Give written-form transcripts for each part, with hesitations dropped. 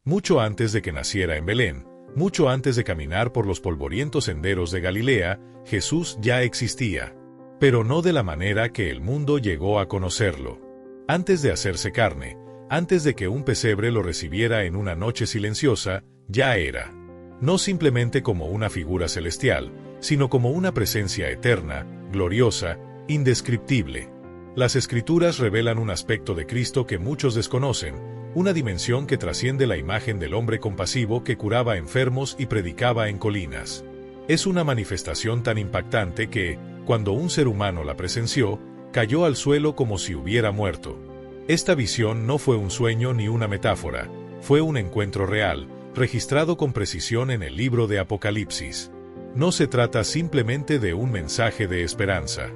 Mucho antes de que naciera en Belén, mucho antes de caminar por los polvorientos senderos de Galilea, Jesús ya existía. Pero no de la manera que el mundo llegó a conocerlo. Antes de hacerse carne, antes de que un pesebre lo recibiera en una noche silenciosa, ya era. No simplemente como una figura celestial, sino como una presencia eterna, gloriosa, indescriptible. Las Escrituras revelan un aspecto de Cristo que muchos desconocen, una dimensión que trasciende la imagen del hombre compasivo que curaba enfermos y predicaba en colinas. Es una manifestación tan impactante que, cuando un ser humano la presenció, cayó al suelo como si hubiera muerto. Esta visión no fue un sueño ni una metáfora, fue un encuentro real, registrado con precisión en el libro de Apocalipsis. No se trata simplemente de un mensaje de esperanza.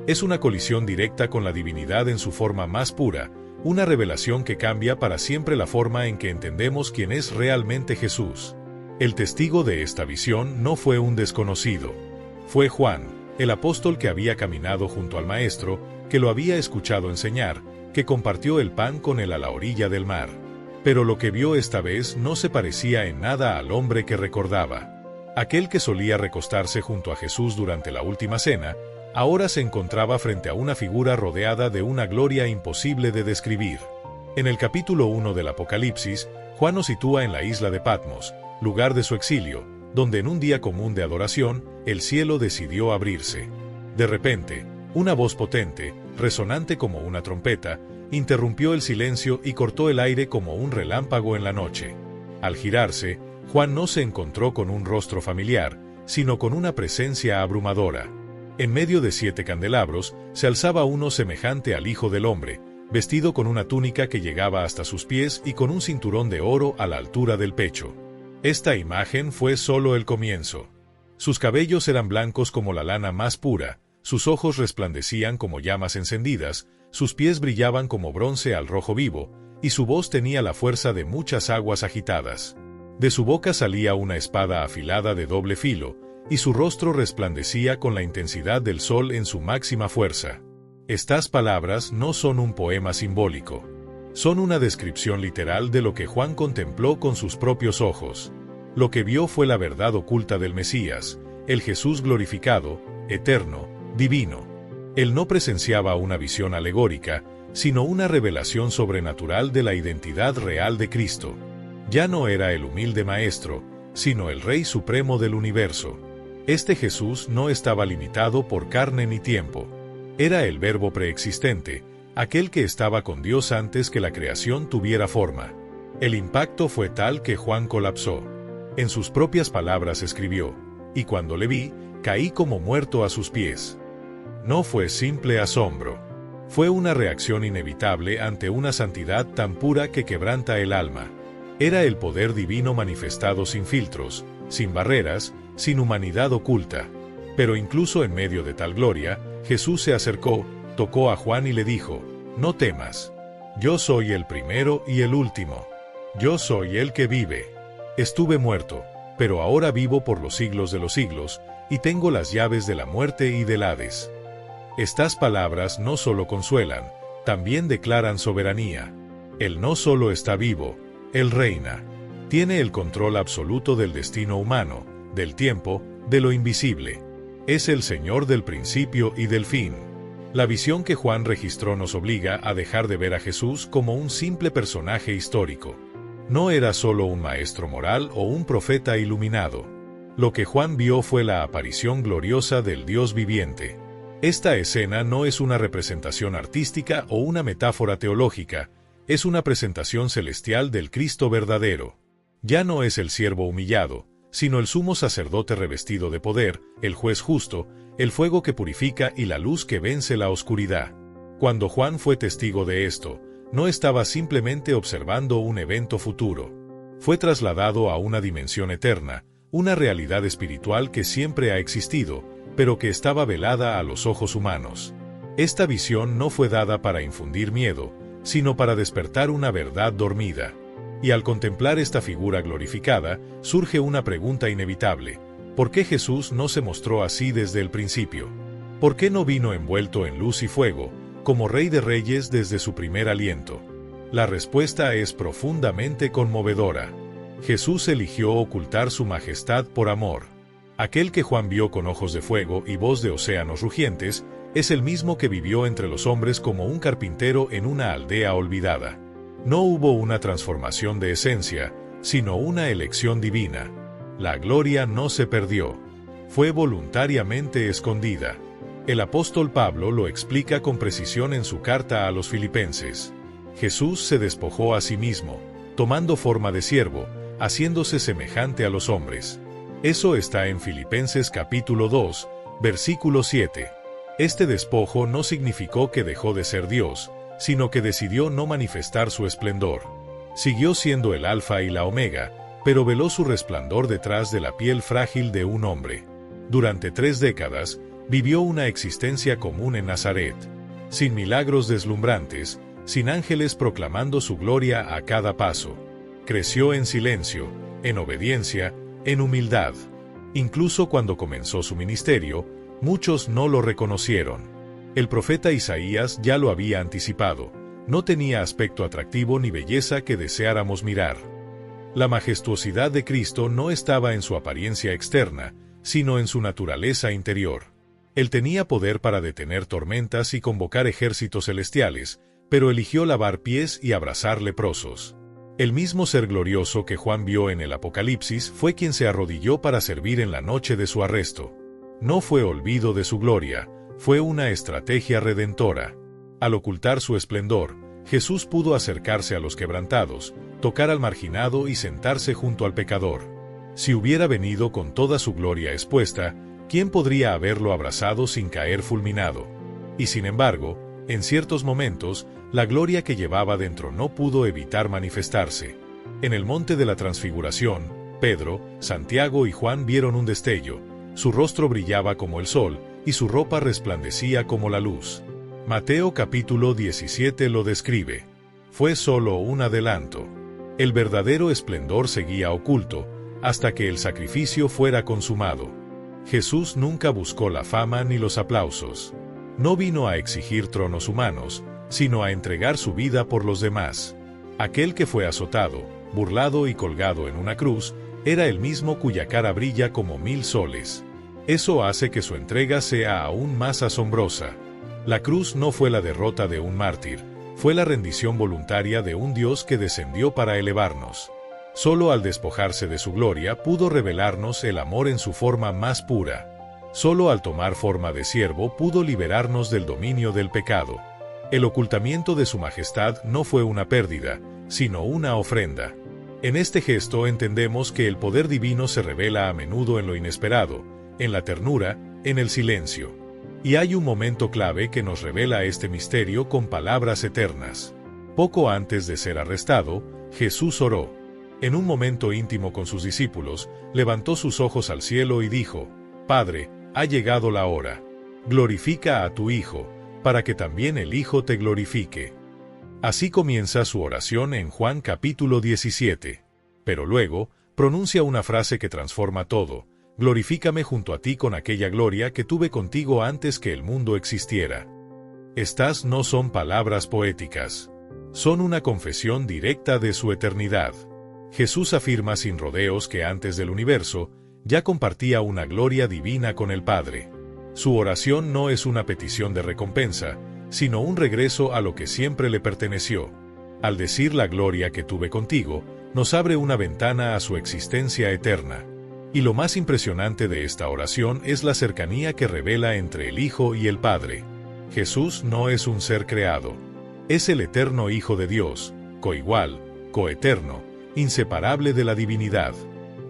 Es una colisión directa con la divinidad en su forma más pura, una revelación que cambia para siempre la forma en que entendemos quién es realmente Jesús. El testigo de esta visión no fue un desconocido. Fue Juan, el apóstol que había caminado junto al Maestro, que lo había escuchado enseñar, que compartió el pan con él a la orilla del mar. Pero lo que vio esta vez no se parecía en nada al hombre que recordaba. Aquel que solía recostarse junto a Jesús durante la última cena, ahora se encontraba frente a una figura rodeada de una gloria imposible de describir. En el capítulo 1 del Apocalipsis, Juan nos sitúa en la isla de Patmos, lugar de su exilio, donde en un día común de adoración, el cielo decidió abrirse. De repente, una voz potente, resonante como una trompeta, interrumpió el silencio y cortó el aire como un relámpago en la noche. Al girarse, Juan no se encontró con un rostro familiar, sino con una presencia abrumadora. En medio de 7 candelabros, se alzaba uno semejante al Hijo del Hombre, vestido con una túnica que llegaba hasta sus pies y con un cinturón de oro a la altura del pecho. Esta imagen fue solo el comienzo. Sus cabellos eran blancos como la lana más pura, sus ojos resplandecían como llamas encendidas, sus pies brillaban como bronce al rojo vivo, y su voz tenía la fuerza de muchas aguas agitadas. De su boca salía una espada afilada de doble filo, y su rostro resplandecía con la intensidad del sol en su máxima fuerza. Estas palabras no son un poema simbólico. Son una descripción literal de lo que Juan contempló con sus propios ojos. Lo que vio fue la verdad oculta del Mesías, el Jesús glorificado, eterno, divino. Él no presenciaba una visión alegórica, sino una revelación sobrenatural de la identidad real de Cristo. Ya no era el humilde maestro, sino el Rey Supremo del universo. Este Jesús no estaba limitado por carne ni tiempo. Era el Verbo preexistente, aquel que estaba con Dios antes que la creación tuviera forma. El impacto fue tal que Juan colapsó. En sus propias palabras escribió, y cuando le vi, caí como muerto a sus pies. No fue simple asombro. Fue una reacción inevitable ante una santidad tan pura que quebranta el alma. Era el poder divino manifestado sin filtros, sin barreras, sin humanidad oculta. Pero incluso en medio de tal gloria, Jesús se acercó, tocó a Juan y le dijo, «No temas. Yo soy el primero y el último. Yo soy el que vive. Estuve muerto, pero ahora vivo por los siglos de los siglos, y tengo las llaves de la muerte y del Hades». Estas palabras no solo consuelan, también declaran soberanía. Él no solo está vivo, Él reina. Tiene el control absoluto del destino humano, del tiempo, de lo invisible. Es el Señor del principio y del fin. La visión que Juan registró nos obliga a dejar de ver a Jesús como un simple personaje histórico. No era solo un maestro moral o un profeta iluminado. Lo que Juan vio fue la aparición gloriosa del Dios viviente. Esta escena no es una representación artística o una metáfora teológica, es una presentación celestial del Cristo verdadero. Ya no es el siervo humillado, sino el sumo sacerdote revestido de poder, el juez justo, el fuego que purifica y la luz que vence la oscuridad. Cuando Juan fue testigo de esto, no estaba simplemente observando un evento futuro. Fue trasladado a una dimensión eterna, una realidad espiritual que siempre ha existido, pero que estaba velada a los ojos humanos. Esta visión no fue dada para infundir miedo, sino para despertar una verdad dormida. Y al contemplar esta figura glorificada, surge una pregunta inevitable. ¿Por qué Jesús no se mostró así desde el principio? ¿Por qué no vino envuelto en luz y fuego, como Rey de Reyes desde su primer aliento? La respuesta es profundamente conmovedora. Jesús eligió ocultar su majestad por amor. Aquel que Juan vio con ojos de fuego y voz de océanos rugientes, es el mismo que vivió entre los hombres como un carpintero en una aldea olvidada. No hubo una transformación de esencia, sino una elección divina. La gloria no se perdió. Fue voluntariamente escondida. El apóstol Pablo lo explica con precisión en su carta a los Filipenses. Jesús se despojó a sí mismo, tomando forma de siervo, haciéndose semejante a los hombres. Eso está en Filipenses capítulo 2, versículo 7. Este despojo no significó que dejó de ser Dios, sino que decidió no manifestar su esplendor. Siguió siendo el Alfa y la Omega, pero veló su resplandor detrás de la piel frágil de un hombre. Durante 3 décadas, vivió una existencia común en Nazaret, sin milagros deslumbrantes, sin ángeles proclamando su gloria a cada paso. Creció en silencio, en obediencia, en humildad. Incluso cuando comenzó su ministerio, muchos no lo reconocieron. El profeta Isaías ya lo había anticipado. No tenía aspecto atractivo ni belleza que deseáramos mirar. La majestuosidad de Cristo no estaba en su apariencia externa, sino en su naturaleza interior. Él tenía poder para detener tormentas y convocar ejércitos celestiales, pero eligió lavar pies y abrazar leprosos. El mismo ser glorioso que Juan vio en el Apocalipsis fue quien se arrodilló para servir en la noche de su arresto. No fue olvido de su gloria, fue una estrategia redentora. Al ocultar su esplendor, Jesús pudo acercarse a los quebrantados, tocar al marginado y sentarse junto al pecador. Si hubiera venido con toda su gloria expuesta, ¿quién podría haberlo abrazado sin caer fulminado? Y sin embargo, en ciertos momentos, la gloria que llevaba dentro no pudo evitar manifestarse. En el monte de la Transfiguración, Pedro, Santiago y Juan vieron un destello. Su rostro brillaba como el sol, y su ropa resplandecía como la luz. Mateo capítulo 17 lo describe. Fue solo un adelanto. El verdadero esplendor seguía oculto, hasta que el sacrificio fuera consumado. Jesús nunca buscó la fama ni los aplausos. No vino a exigir tronos humanos, sino a entregar su vida por los demás. Aquel que fue azotado, burlado y colgado en una cruz, era el mismo cuya cara brilla como 1000 soles. Eso hace que su entrega sea aún más asombrosa. La cruz no fue la derrota de un mártir, fue la rendición voluntaria de un Dios que descendió para elevarnos. Solo al despojarse de su gloria pudo revelarnos el amor en su forma más pura. Solo al tomar forma de siervo pudo liberarnos del dominio del pecado. El ocultamiento de su majestad no fue una pérdida, sino una ofrenda. En este gesto entendemos que el poder divino se revela a menudo en lo inesperado, en la ternura, en el silencio. Y hay un momento clave que nos revela este misterio con palabras eternas. Poco antes de ser arrestado, Jesús oró. En un momento íntimo con sus discípulos, levantó sus ojos al cielo y dijo: Padre, ha llegado la hora. Glorifica a tu Hijo, para que también el Hijo te glorifique. Así comienza su oración en Juan capítulo 17. Pero luego, pronuncia una frase que transforma todo: glorifícame junto a ti con aquella gloria que tuve contigo antes que el mundo existiera. Estas no son palabras poéticas. Son una confesión directa de su eternidad. Jesús afirma sin rodeos que antes del universo, ya compartía una gloria divina con el Padre. Su oración no es una petición de recompensa, sino un regreso a lo que siempre le perteneció. Al decir la gloria que tuve contigo, nos abre una ventana a su existencia eterna. Y lo más impresionante de esta oración es la cercanía que revela entre el Hijo y el Padre. Jesús no es un ser creado. Es el eterno Hijo de Dios, coigual, coeterno, inseparable de la divinidad.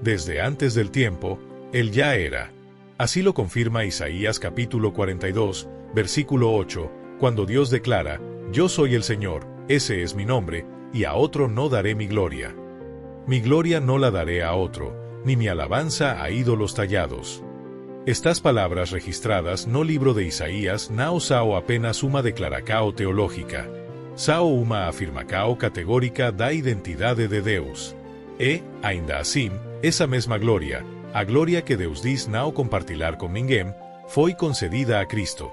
Desde antes del tiempo, Él ya era. Así lo confirma Isaías capítulo 42, versículo 8, cuando Dios declara: Yo soy el Señor, ese es mi nombre, y a otro no daré mi gloria. Mi gloria no la daré a otro, ni mi alabanza a ídolos tallados. Estas palabras registradas no libro de Isaías nao sao apenas uma declaracao teológica. Sao uma afirmacao categórica da identidade de Deus. E, ainda assim, esa mesma gloria, a gloria que Deus diz nao compartilar con ninguém, foi concedida a Cristo.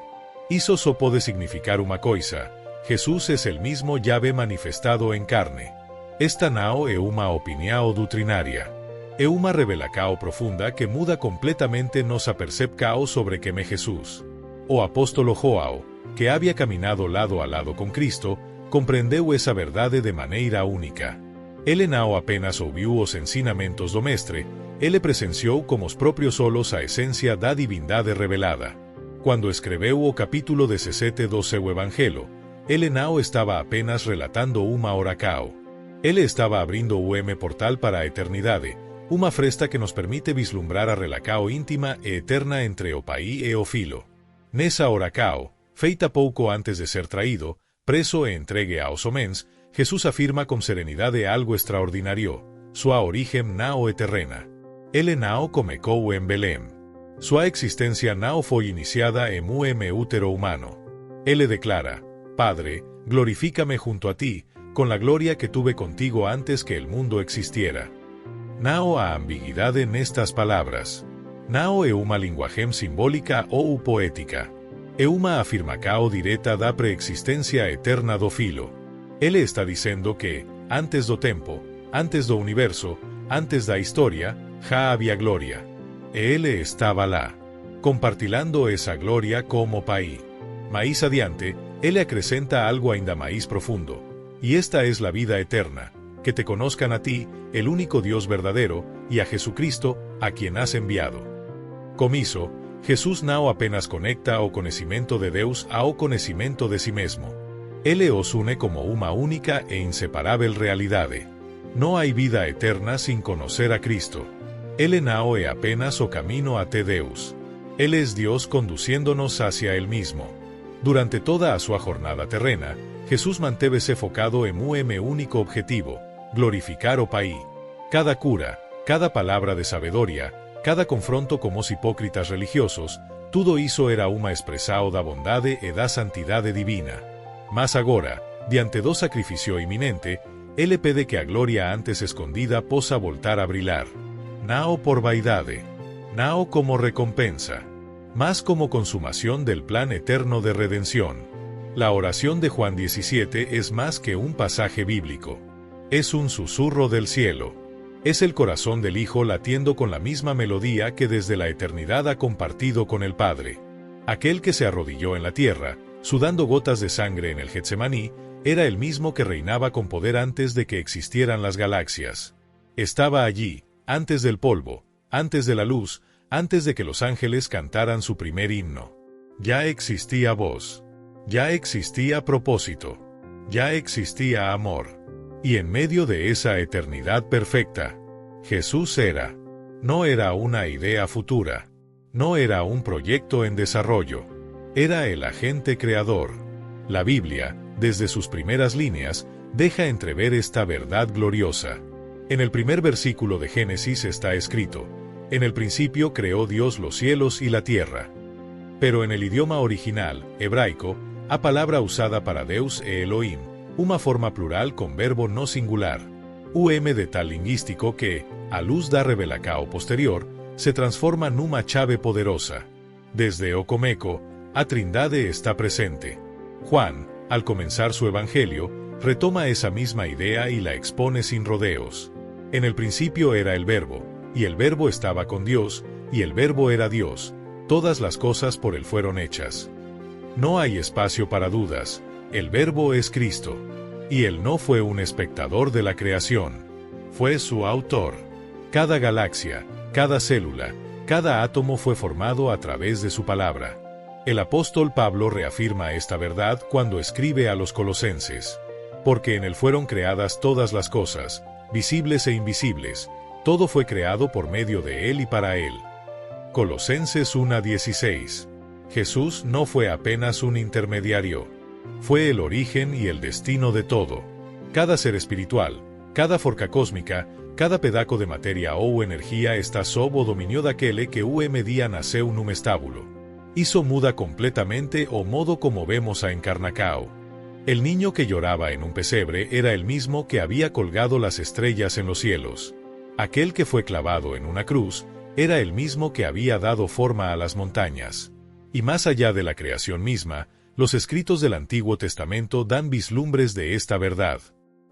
Iso só pode significar uma coisa: Jesús es el mismo Yahvé manifestado en carne. Esta nao é uma opinião doutrinária. É uma revelação profunda que muda completamente nossa percepção sobre quem é Jesus. O apóstolo João, que havia caminado lado a lado com Cristo, compreendeu essa verdade de maneira única. Ele não apenas ouviu os ensinamentos do Mestre, ele presenciou como os próprios olhos a essência da divindade revelada. Quando escreveu o capítulo 17 do seu Evangelho, ele não estava apenas relatando uma oração. Ele estava abrindo o portal para a eternidade, uma fresta que nos permite vislumbrar a relação íntima e eterna entre o Pai e o Filho. Nessa oração, feita pouco antes de ser traído, preso e entregue aos homens, Jesus afirma com serenidade algo extraordinário: sua origem não é terrena. Ele não começou em Belém. Sua existência não foi iniciada em útero humano. Ele declara: Padre, glorifícame junto a ti, con la gloria que tuve contigo antes que el mundo existiera. Não há ambiguidade nestas palavras. Não é uma linguagem simbólica ou poética. É uma afirmação direta da preexistência eterna do Filho. Ele está dizendo que, antes do tempo, antes do universo, antes da história, já havia glória. E ele estava lá, compartilhando essa glória como Pai. Mais adiante, ele acrescenta algo ainda mais profundo. Y esta es la vida eterna, que te conozcan a ti, el único Dios verdadero, y a Jesucristo, a quien has enviado. Com isso, Jesus não apenas conecta o conhecimento de Deus ao conhecimento de si mesmo. Ele os une como uma única e inseparável realidade. Não há vida eterna sem conhecer a Cristo. Ele não é apenas o caminho até Deus. Ele é Deus conduciendo-nos hacia Él mismo. Durante toda a sua jornada terrena, Jesús manteve-se focado en un único objetivo: glorificar o Pai. Cada cura, cada palabra de sabedoria, cada confronto con os hipócritas religiosos, tudo isso era uma expressão da bondade e da santidade divina. Mas agora, diante do sacrifício iminente, ele pede que a glória antes escondida possa voltar a brilhar. Não por vaidade, não como recompensa, mas como consumación del plan eterno de redención. La oración de Juan 17 es más que un pasaje bíblico. Es un susurro del cielo. Es el corazón del Hijo latiendo con la misma melodía que desde la eternidad ha compartido con el Padre. Aquel que se arrodilló en la tierra, sudando gotas de sangre en el Getsemaní, era el mismo que reinaba con poder antes de que existieran las galaxias. Estaba allí, antes del polvo, antes de la luz, antes de que los ángeles cantaran su primer himno. Ya existía voz. Ya existía propósito. Ya existía amor. Y en medio de esa eternidad perfecta, Jesús era. No era una idea futura. No era un proyecto en desarrollo. Era el agente creador. La Biblia, desde sus primeras líneas, deja entrever esta verdad gloriosa. En el primer versículo de Génesis está escrito: en el principio creó Dios los cielos y la tierra. Pero en el idioma original, hebraico, a palabra usada para Deus e Elohim, uma forma plural con verbo no singular. De tal lingüístico que, a luz da revelação posterior, se transforma numa chave poderosa. Desde o começo, a Trindade está presente. Juan, al comenzar su evangelio, retoma esa misma idea y la expone sin rodeos. En el principio era el verbo, y el verbo estaba con Dios, y el verbo era Dios. Todas las cosas por él fueron hechas. No hay espacio para dudas, el verbo es Cristo. Y él no fue un espectador de la creación, fue su autor. Cada galaxia, cada célula, cada átomo fue formado a través de su palabra. El apóstol Pablo reafirma esta verdad cuando escribe a los colosenses. Porque en él fueron creadas todas las cosas, visibles e invisibles, todo fue creado por medio de él y para él. Colosenses 1:16. Jesús no fue apenas un intermediario. Fue el origen y el destino de todo. Cada ser espiritual, cada forca cósmica, cada pedaco de materia ou energía está sob o dominio daquele que dia nasceu num estábulo. Isso muda completamente o modo como vemos a Encarnacao. El niño que lloraba en un pesebre era el mismo que había colgado las estrellas en los cielos. Aquel que fue clavado en una cruz era el mismo que había dado forma a las montañas. Y más allá de la creación misma, los escritos del Antiguo Testamento dan vislumbres de esta verdad.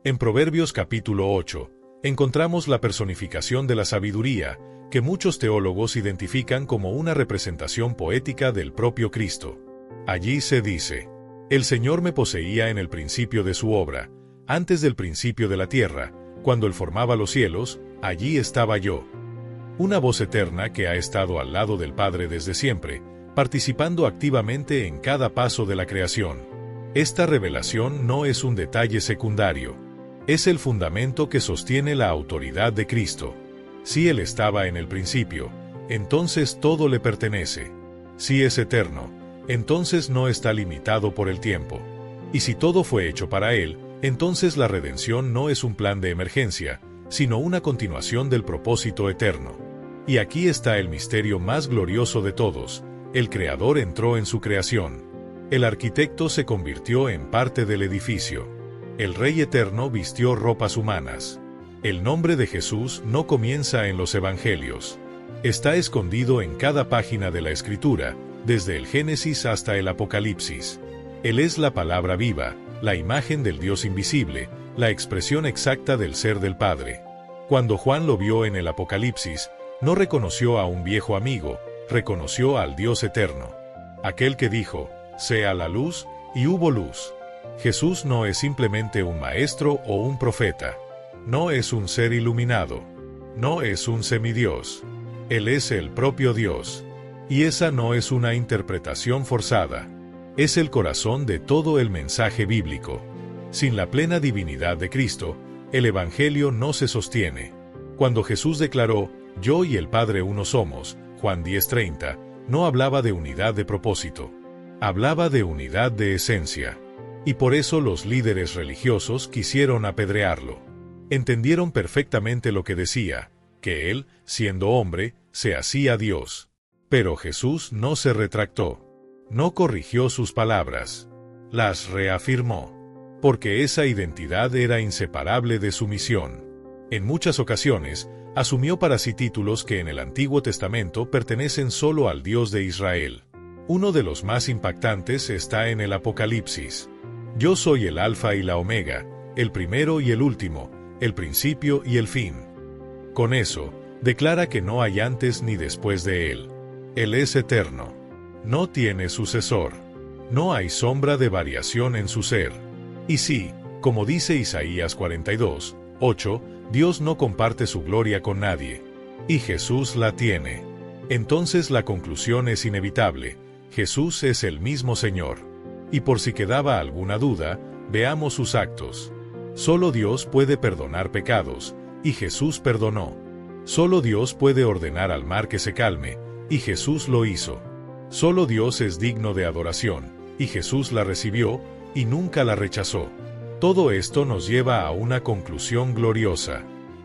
En Proverbios capítulo 8, encontramos la personificación de la sabiduría, que muchos teólogos identifican como una representación poética del propio Cristo. Allí se dice: «El Señor me poseía en el principio de su obra, antes del principio de la tierra, cuando Él formaba los cielos, allí estaba yo». Una voz eterna que ha estado al lado del Padre desde siempre, participando activamente en cada paso de la creación. Esta revelación no es un detalle secundario. Es el fundamento que sostiene la autoridad de Cristo. Si Él estaba en el principio, entonces todo le pertenece. Si es eterno, entonces no está limitado por el tiempo. Y si todo fue hecho para Él, entonces la redención no es un plan de emergencia, sino una continuación del propósito eterno. Y aquí está el misterio más glorioso de todos: el Creador entró en su creación. El arquitecto se convirtió en parte del edificio. El Rey Eterno vistió ropas humanas. El nombre de Jesús no comienza en los Evangelios. Está escondido en cada página de la Escritura, desde el Génesis hasta el Apocalipsis. Él es la palabra viva, la imagen del Dios invisible, la expresión exacta del ser del Padre. Cuando Juan lo vio en el Apocalipsis, no reconoció a un viejo amigo, reconoció al Dios eterno. Aquel que dijo: «Sea la luz», y hubo luz. Jesús no es simplemente un maestro o un profeta. No es un ser iluminado. No es un semidios. Él es el propio Dios. Y esa no es una interpretación forzada. Es el corazón de todo el mensaje bíblico. Sin la plena divinidad de Cristo, el Evangelio no se sostiene. Cuando Jesús declaró: «Yo y el Padre uno somos», Juan 10:30, no hablaba de unidad de propósito. Hablaba de unidad de esencia. Y por eso los líderes religiosos quisieron apedrearlo. Entendieron perfectamente lo que decía, que Él, siendo hombre, se hacía Dios. Pero Jesús no se retractó. No corrigió sus palabras. Las reafirmó. Porque esa identidad era inseparable de su misión. En muchas ocasiones, asumió para sí títulos que en el Antiguo Testamento pertenecen solo al Dios de Israel. Uno de los más impactantes está en el Apocalipsis. «Yo soy el Alfa y la Omega, el primero y el último, el principio y el fin». Con eso, declara que no hay antes ni después de Él. Él es eterno. No tiene sucesor. No hay sombra de variación en su ser. Y sí, como dice Isaías 42:8, Dios no comparte su gloria con nadie. Y Jesús la tiene. Entonces la conclusión es inevitable: Jesús es el mismo Señor. Y por si quedaba alguna duda, veamos sus actos. Solo Dios puede perdonar pecados, y Jesús perdonó. Solo Dios puede ordenar al mar que se calme, y Jesús lo hizo. Solo Dios es digno de adoración, y Jesús la recibió, y nunca la rechazó. Todo esto nos lleva a una conclusión gloriosa.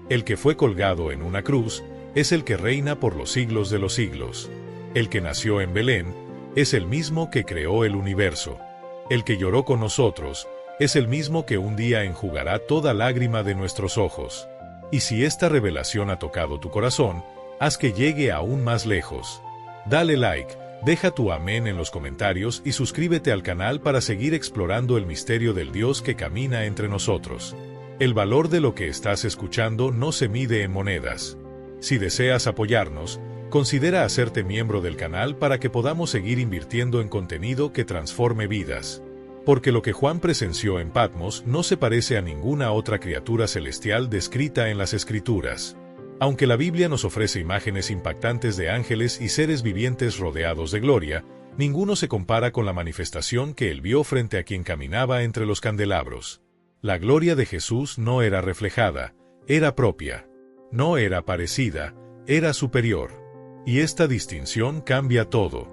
El que fue colgado en una cruz es el que reina por los siglos de los siglos. El que nació en Belén es el mismo que creó el universo. El que lloró con nosotros es el mismo que un día enjugará toda lágrima de nuestros ojos. Y si esta revelación ha tocado tu corazón, haz que llegue aún más lejos. Dale like, deja tu amén en los comentarios y suscríbete al canal para seguir explorando el misterio del Dios que camina entre nosotros. El valor de lo que estás escuchando no se mide en monedas. Si deseas apoyarnos, considera hacerte miembro del canal para que podamos seguir invirtiendo en contenido que transforme vidas. Porque lo que Juan presenció en Patmos no se parece a ninguna otra criatura celestial descrita en las Escrituras. Aunque la Biblia nos ofrece imágenes impactantes de ángeles y seres vivientes rodeados de gloria, ninguno se compara con la manifestación que él vio frente a quien caminaba entre los candelabros. La gloria de Jesús no era reflejada, era propia. No era parecida, era superior. Y esta distinción cambia todo.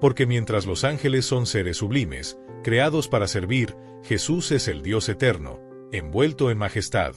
Porque mientras los ángeles son seres sublimes, creados para servir, Jesús es el Dios eterno, envuelto en majestad.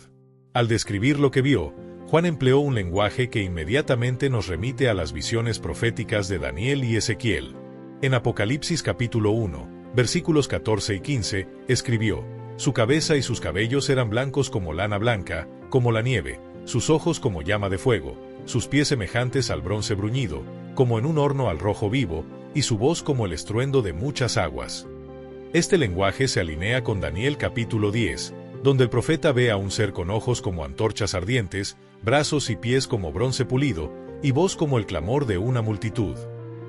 Al describir lo que vio, Juan empleó un lenguaje que inmediatamente nos remite a las visiones proféticas de Daniel y Ezequiel. En Apocalipsis capítulo 1, versículos 14 y 15, escribió: «Su cabeza y sus cabellos eran blancos como lana blanca, como la nieve, sus ojos como llama de fuego, sus pies semejantes al bronce bruñido, como en un horno al rojo vivo, y su voz como el estruendo de muchas aguas». Este lenguaje se alinea con Daniel capítulo 10, donde el profeta ve a un ser con ojos como antorchas ardientes, brazos y pies como bronce pulido, y voz como el clamor de una multitud.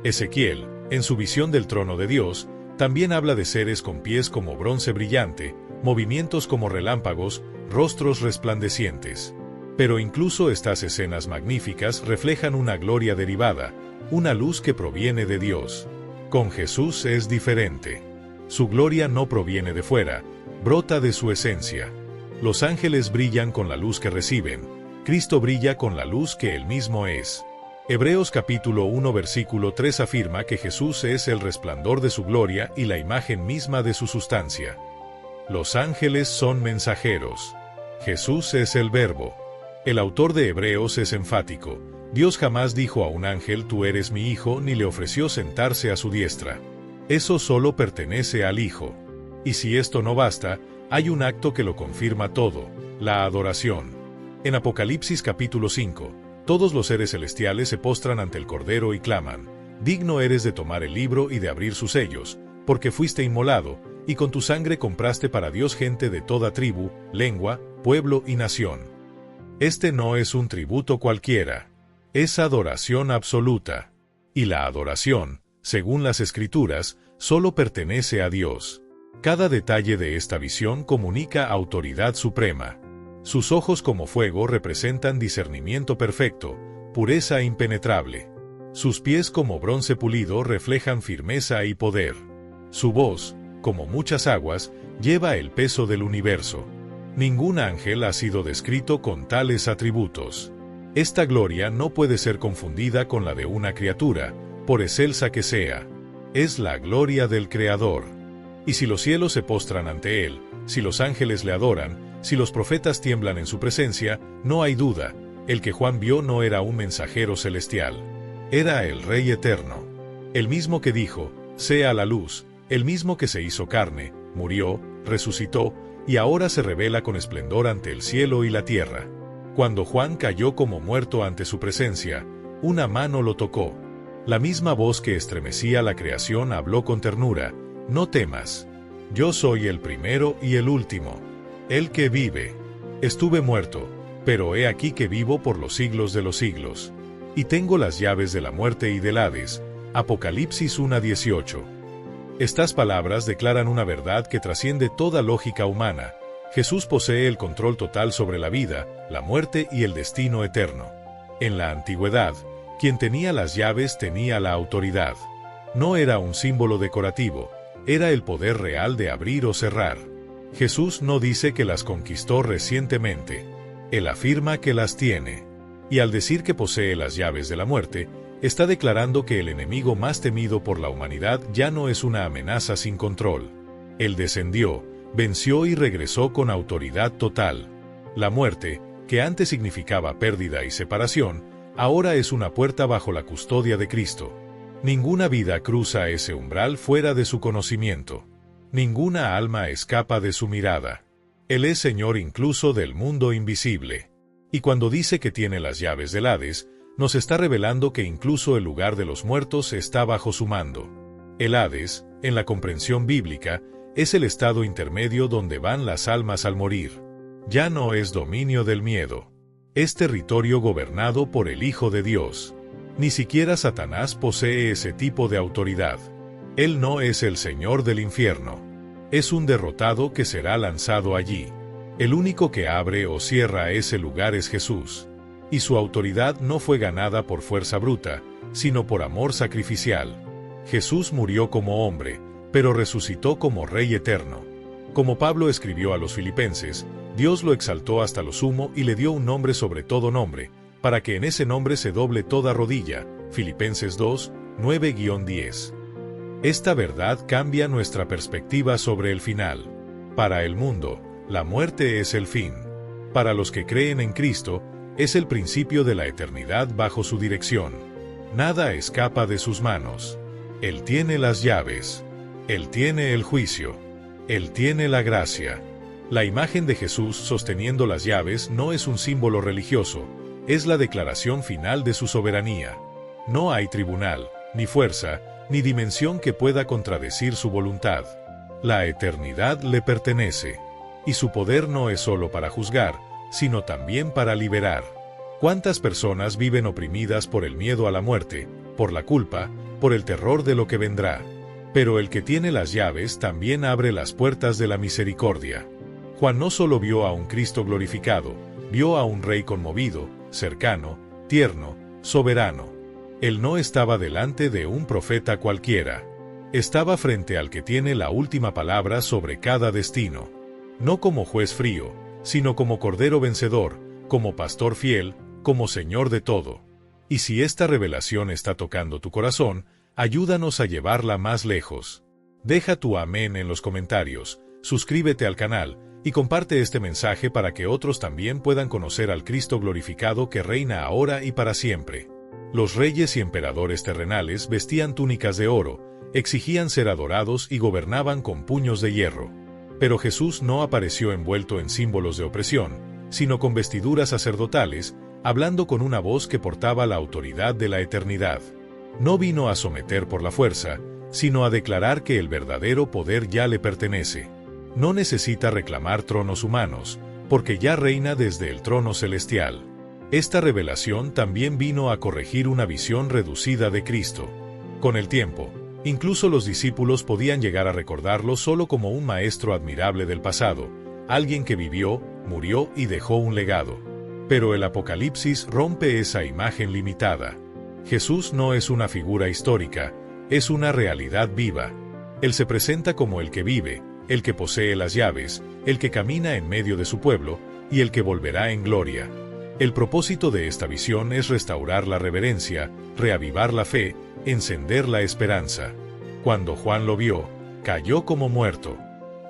Ezequiel, en su visión del trono de Dios, también habla de seres con pies como bronce brillante, movimientos como relámpagos, rostros resplandecientes. Pero incluso estas escenas magníficas reflejan una gloria derivada, una luz que proviene de Dios. Con Jesús es diferente. Su gloria no proviene de fuera, brota de su esencia. Los ángeles brillan con la luz que reciben, Cristo brilla con la luz que Él mismo es. Hebreos capítulo 1 versículo 3 afirma que Jesús es el resplandor de su gloria y la imagen misma de su sustancia. Los ángeles son mensajeros. Jesús es el Verbo. El autor de Hebreos es enfático. Dios jamás dijo a un ángel tú eres mi hijo ni le ofreció sentarse a su diestra. Eso solo pertenece al Hijo. Y si esto no basta, hay un acto que lo confirma todo, la adoración. En Apocalipsis capítulo 5, todos los seres celestiales se postran ante el Cordero y claman, digno eres de tomar el libro y de abrir sus sellos, porque fuiste inmolado, y con tu sangre compraste para Dios gente de toda tribu, lengua, pueblo y nación. Este no es un tributo cualquiera, es adoración absoluta. Y la adoración, según las Escrituras, solo pertenece a Dios. Cada detalle de esta visión comunica autoridad suprema. Sus ojos como fuego representan discernimiento perfecto, pureza impenetrable. Sus pies como bronce pulido reflejan firmeza y poder. Su voz, como muchas aguas, lleva el peso del universo. Ningún ángel ha sido descrito con tales atributos. Esta gloria no puede ser confundida con la de una criatura, por excelsa que sea. Es la gloria del Creador. Y si los cielos se postran ante Él, si los ángeles le adoran, si los profetas tiemblan en su presencia, no hay duda, el que Juan vio no era un mensajero celestial. Era el Rey Eterno. El mismo que dijo, sea la luz, el mismo que se hizo carne, murió, resucitó, y ahora se revela con esplendor ante el cielo y la tierra. Cuando Juan cayó como muerto ante su presencia, una mano lo tocó. La misma voz que estremecía la creación habló con ternura, no temas. Yo soy el primero y el último, el que vive. Estuve muerto, pero he aquí que vivo por los siglos de los siglos. Y tengo las llaves de la muerte y del Hades. Apocalipsis 1:18. Estas palabras declaran una verdad que trasciende toda lógica humana. Jesús posee el control total sobre la vida, la muerte y el destino eterno. En la antigüedad, quien tenía las llaves tenía la autoridad. No era un símbolo decorativo, era el poder real de abrir o cerrar. Jesús no dice que las conquistó recientemente. Él afirma que las tiene. Y al decir que posee las llaves de la muerte, está declarando que el enemigo más temido por la humanidad ya no es una amenaza sin control. Él descendió, venció y regresó con autoridad total. La muerte, que antes significaba pérdida y separación, ahora es una puerta bajo la custodia de Cristo. Ninguna vida cruza ese umbral fuera de su conocimiento. Ninguna alma escapa de su mirada. Él es Señor incluso del mundo invisible. Y cuando dice que tiene las llaves del Hades, nos está revelando que incluso el lugar de los muertos está bajo su mando. El Hades, en la comprensión bíblica, es el estado intermedio donde van las almas al morir. Ya no es dominio del miedo. Es territorio gobernado por el Hijo de Dios. Ni siquiera Satanás posee ese tipo de autoridad. Él no es el Señor del infierno. Es un derrotado que será lanzado allí. El único que abre o cierra ese lugar es Jesús. Y su autoridad no fue ganada por fuerza bruta, sino por amor sacrificial. Jesús murió como hombre, pero resucitó como Rey eterno. Como Pablo escribió a los Filipenses, Dios lo exaltó hasta lo sumo y le dio un nombre sobre todo nombre, para que en ese nombre se doble toda rodilla. Filipenses 2, 9-10. Esta verdad cambia nuestra perspectiva sobre el final. Para el mundo, la muerte es el fin. Para los que creen en Cristo, es el principio de la eternidad bajo su dirección. Nada escapa de sus manos. Él tiene las llaves. Él tiene el juicio. Él tiene la gracia. La imagen de Jesús sosteniendo las llaves no es un símbolo religioso, es la declaración final de su soberanía. No hay tribunal, ni fuerza, ni dimensión que pueda contradecir su voluntad. La eternidad le pertenece. Y su poder no es solo para juzgar, sino también para liberar. ¿Cuántas personas viven oprimidas por el miedo a la muerte, por la culpa, por el terror de lo que vendrá? Pero el que tiene las llaves también abre las puertas de la misericordia. Juan no solo vio a un Cristo glorificado, vio a un Rey conmovido, cercano, tierno, soberano. Él no estaba delante de un profeta cualquiera. Estaba frente al que tiene la última palabra sobre cada destino. No como juez frío, sino como Cordero vencedor, como pastor fiel, como Señor de todo. Y si esta revelación está tocando tu corazón, ayúdanos a llevarla más lejos. Deja tu amén en los comentarios, suscríbete al canal, y comparte este mensaje para que otros también puedan conocer al Cristo glorificado que reina ahora y para siempre. Los reyes y emperadores terrenales vestían túnicas de oro, exigían ser adorados y gobernaban con puños de hierro. Pero Jesús no apareció envuelto en símbolos de opresión, sino con vestiduras sacerdotales, hablando con una voz que portaba la autoridad de la eternidad. No vino a someter por la fuerza, sino a declarar que el verdadero poder ya le pertenece. No necesita reclamar tronos humanos, porque ya reina desde el trono celestial. Esta revelación también vino a corregir una visión reducida de Cristo. Con el tiempo, incluso los discípulos podían llegar a recordarlo solo como un maestro admirable del pasado, alguien que vivió, murió y dejó un legado. Pero el Apocalipsis rompe esa imagen limitada. Jesús no es una figura histórica, es una realidad viva. Él se presenta como el que vive, el que posee las llaves, el que camina en medio de su pueblo, y el que volverá en gloria. El propósito de esta visión es restaurar la reverencia, reavivar la fe, encender la esperanza. Cuando Juan lo vio, cayó como muerto.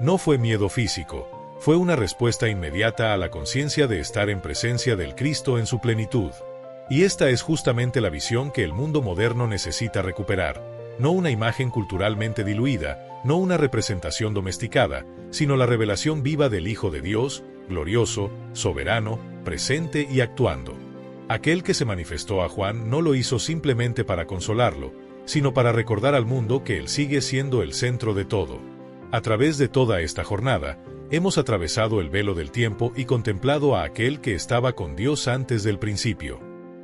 No fue miedo físico, fue una respuesta inmediata a la conciencia de estar en presencia del Cristo en su plenitud. Y esta es justamente la visión que el mundo moderno necesita recuperar, no una imagen culturalmente diluida, no una representación domesticada, sino la revelación viva del Hijo de Dios, glorioso, soberano, presente y actuando. Aquel que se manifestó a Juan no lo hizo simplemente para consolarlo, sino para recordar al mundo que él sigue siendo el centro de todo. A través de toda esta jornada, hemos atravesado el velo del tiempo y contemplado a aquel que estaba con Dios antes del principio.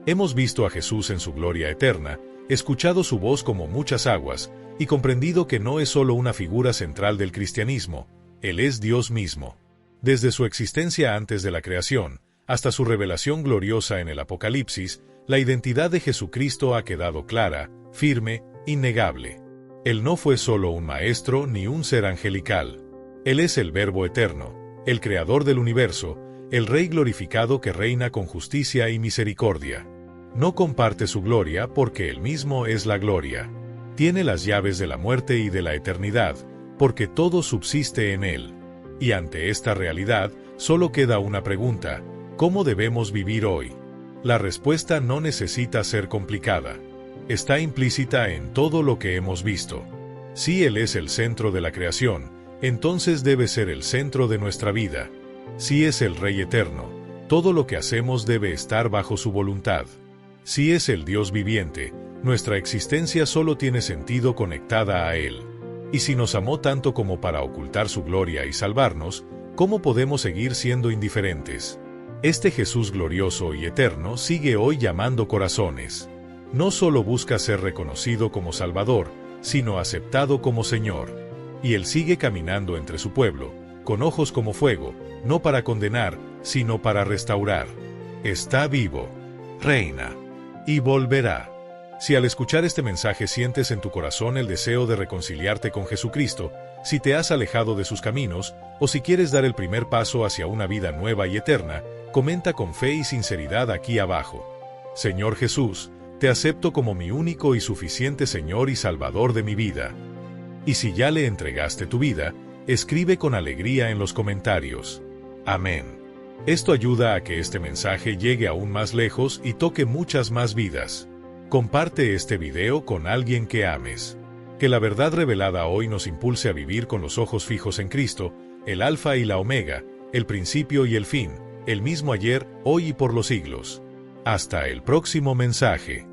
Hemos visto a Jesús en su gloria eterna, escuchado su voz como muchas aguas, y comprendido que no es solo una figura central del cristianismo, Él es Dios mismo. Desde su existencia antes de la creación, hasta su revelación gloriosa en el Apocalipsis, la identidad de Jesucristo ha quedado clara, firme, innegable. Él no fue solo un maestro ni un ser angelical. Él es el Verbo eterno, el Creador del universo, el Rey glorificado que reina con justicia y misericordia. No comparte su gloria porque Él mismo es la gloria. Tiene las llaves de la muerte y de la eternidad, porque todo subsiste en Él. Y ante esta realidad, solo queda una pregunta: ¿cómo debemos vivir hoy? La respuesta no necesita ser complicada. Está implícita en todo lo que hemos visto. Si Él es el centro de la creación, entonces debe ser el centro de nuestra vida. Si es el Rey eterno, todo lo que hacemos debe estar bajo su voluntad. Si es el Dios viviente, nuestra existencia solo tiene sentido conectada a Él. Y si nos amó tanto como para ocultar su gloria y salvarnos, ¿cómo podemos seguir siendo indiferentes? Este Jesús glorioso y eterno sigue hoy llamando corazones. No solo busca ser reconocido como Salvador, sino aceptado como Señor. Y Él sigue caminando entre su pueblo, con ojos como fuego, no para condenar, sino para restaurar. Está vivo, reina, y volverá. Si al escuchar este mensaje sientes en tu corazón el deseo de reconciliarte con Jesucristo, si te has alejado de sus caminos, o si quieres dar el primer paso hacia una vida nueva y eterna, comenta con fe y sinceridad aquí abajo: Señor Jesús, te acepto como mi único y suficiente Señor y Salvador de mi vida. Y si ya le entregaste tu vida, escribe con alegría en los comentarios: Amén. Esto ayuda a que este mensaje llegue aún más lejos y toque muchas más vidas. Comparte este video con alguien que ames. Que la verdad revelada hoy nos impulse a vivir con los ojos fijos en Cristo, el Alfa y la Omega, el principio y el fin, el mismo ayer, hoy y por los siglos. Hasta el próximo mensaje.